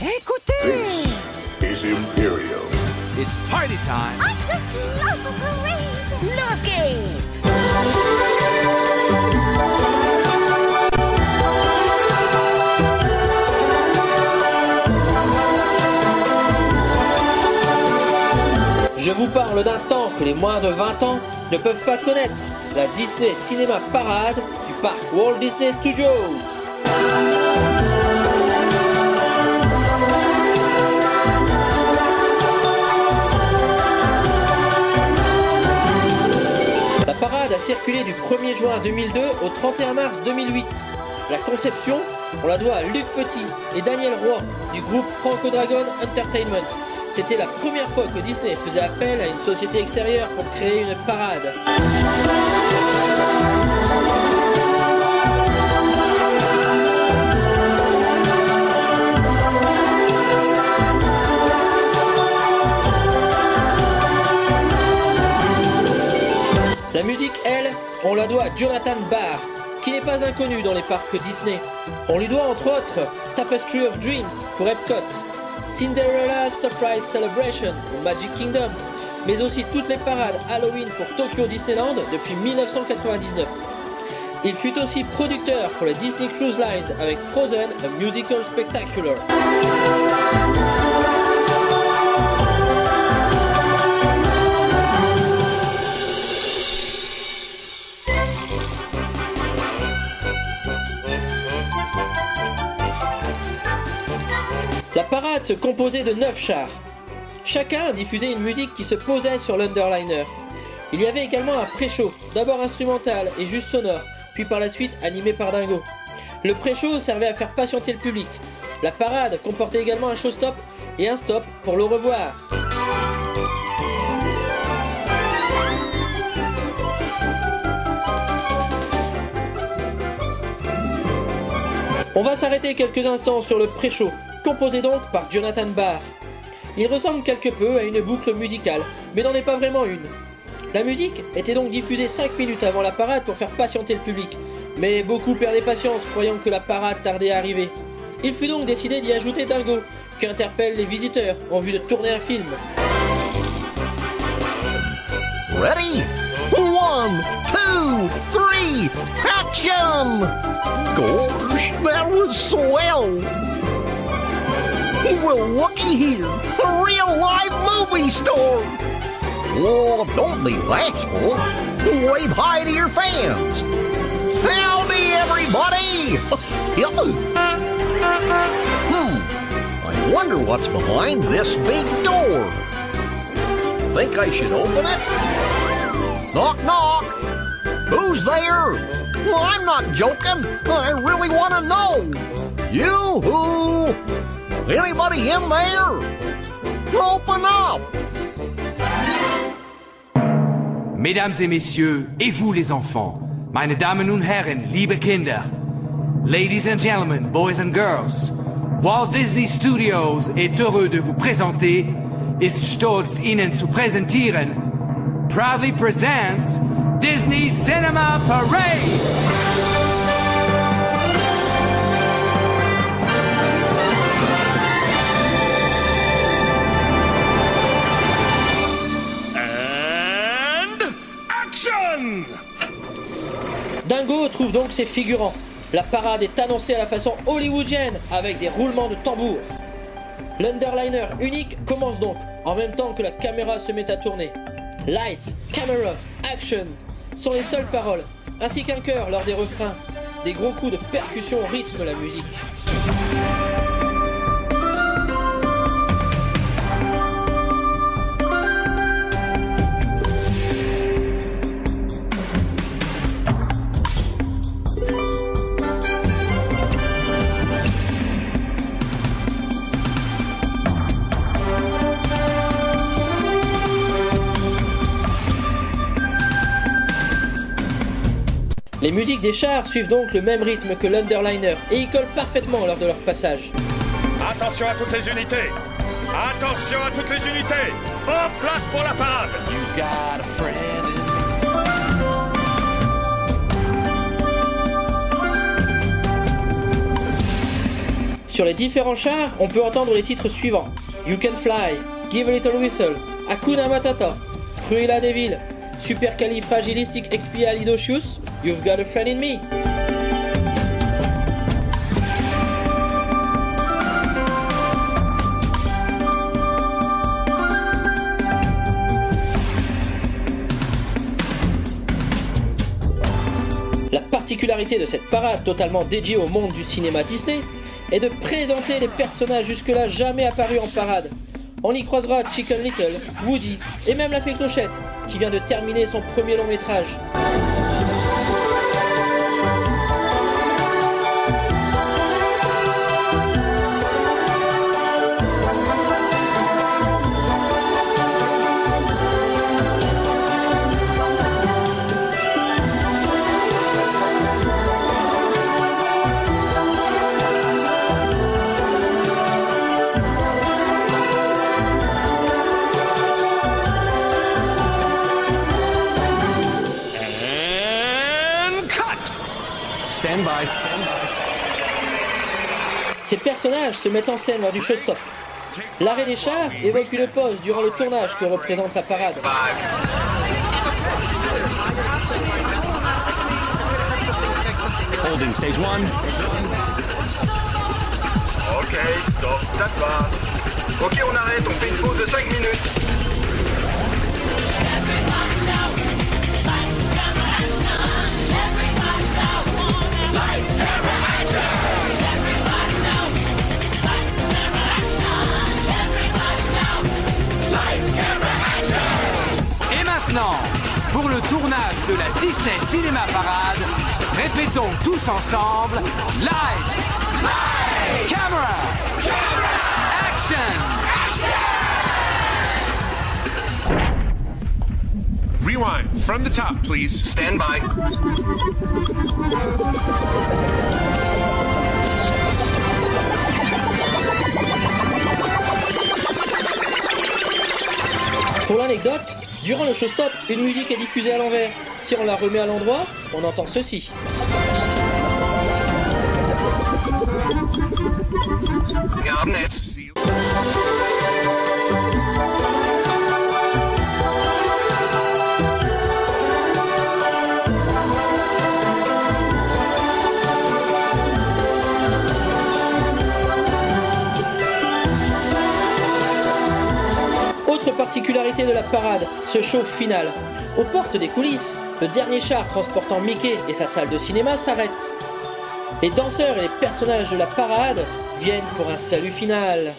Écoutez! This is Imperial. It's party time! I just love a parade! Los Gates! Je vous parle d'un temps que les moins de 20 ans ne peuvent pas connaître, la Disney Cinéma Parade du parc Walt Disney Studios. La parade a circulé du 1er juin 2002 au 31 mars 2008. La conception, on la doit à Luc Petit et Daniel Roy du groupe Franco Dragon Entertainment. C'était la première fois que Disney faisait appel à une société extérieure pour créer une parade. La musique, elle, on la doit à Jonathan Barr, qui n'est pas inconnu dans les parcs Disney. On lui doit entre autres Tapestry of Dreams pour Epcot, Cinderella's Surprise Celebration au Magic Kingdom, mais aussi toutes les parades Halloween pour Tokyo Disneyland depuis 1999. Il fut aussi producteur pour les Disney Cruise Lines avec Frozen, a Musical Spectacular. La parade se composait de 9 chars. Chacun diffusait une musique qui se posait sur l'Underliner. Il y avait également un pré-show, d'abord instrumental et juste sonore, puis par la suite animé par Dingo. Le pré-show servait à faire patienter le public. La parade comportait également un show-stop et un stop pour le revoir. On va s'arrêter quelques instants sur le pré-show, composé donc par Jonathan Barr. Il ressemble quelque peu à une boucle musicale, mais n'en est pas vraiment une. La musique était donc diffusée 5 minutes avant la parade pour faire patienter le public, mais beaucoup perdaient patience croyant que la parade tardait à arriver. Il fut donc décidé d'y ajouter Dingo, qui interpelle les visiteurs en vue de tourner un film. Ready? 1, 2, 3, action! Gosh, that was swell! Well, looky here, a real live movie store! Oh, don't be bashful. Wave hi to your fans. Howdy, everybody! I wonder what's behind this big door. Think I should open it? Knock, knock. Who's there? Well, I'm not joking. I really want to know. Yoo-hoo! Anybody in there? Open up! Mesdames et messieurs, et vous les enfants, meine Damen und Herren, liebe Kinder, ladies and gentlemen, boys and girls, Walt Disney Studios est heureux de vous présenter, ist stolz Ihnen zu präsentieren, proudly presents Disney Cinema Parade! Dingo trouve donc ses figurants. La parade est annoncée à la façon hollywoodienne avec des roulements de tambour. L'Underliner unique commence donc en même temps que la caméra se met à tourner. Lights, camera, action sont les seules paroles, ainsi qu'un chœur lors des refrains. Des gros coups de percussion rythment la musique. Les musiques des chars suivent donc le même rythme que l'Underliner et y collent parfaitement lors de leur passage. Attention à toutes les unités! Attention à toutes les unités! En place pour la parade! You got a friend in Sur les différents chars, on peut entendre les titres suivants: You Can Fly, Give a Little Whistle, Hakuna Matata, Cruella de Vil, Supercalifragilisticexpialidocious, You've Got a Friend in Me. La particularité de cette parade totalement dédiée au monde du cinéma Disney est de présenter les personnages jusque-là jamais apparus en parade. On y croisera Chicken Little, Woody et même la Fée Clochette qui vient de terminer son premier long métrage. Stand by. Ces personnages se mettent en scène lors du showstop. L'arrêt des chars évoque une pause durant le tournage que représente la parade. Holding stage 1. Ok, stop, das war's. Ok, on arrête, on fait une pause de 5 minutes. Et maintenant, pour le tournage de la Disney Cinéma Parade, répétons tous ensemble: Lights, Camera, Action. Rewind. From the top, please. Stand by. Pour l'anecdote, durant le showstop, une musique est diffusée à l'envers. Si on la remet à l'endroit, on entend ceci. Autre particularité de la parade, ce show final. Aux portes des coulisses, le dernier char transportant Mickey et sa salle de cinéma s'arrête. Les danseurs et les personnages de la parade viennent pour un salut final.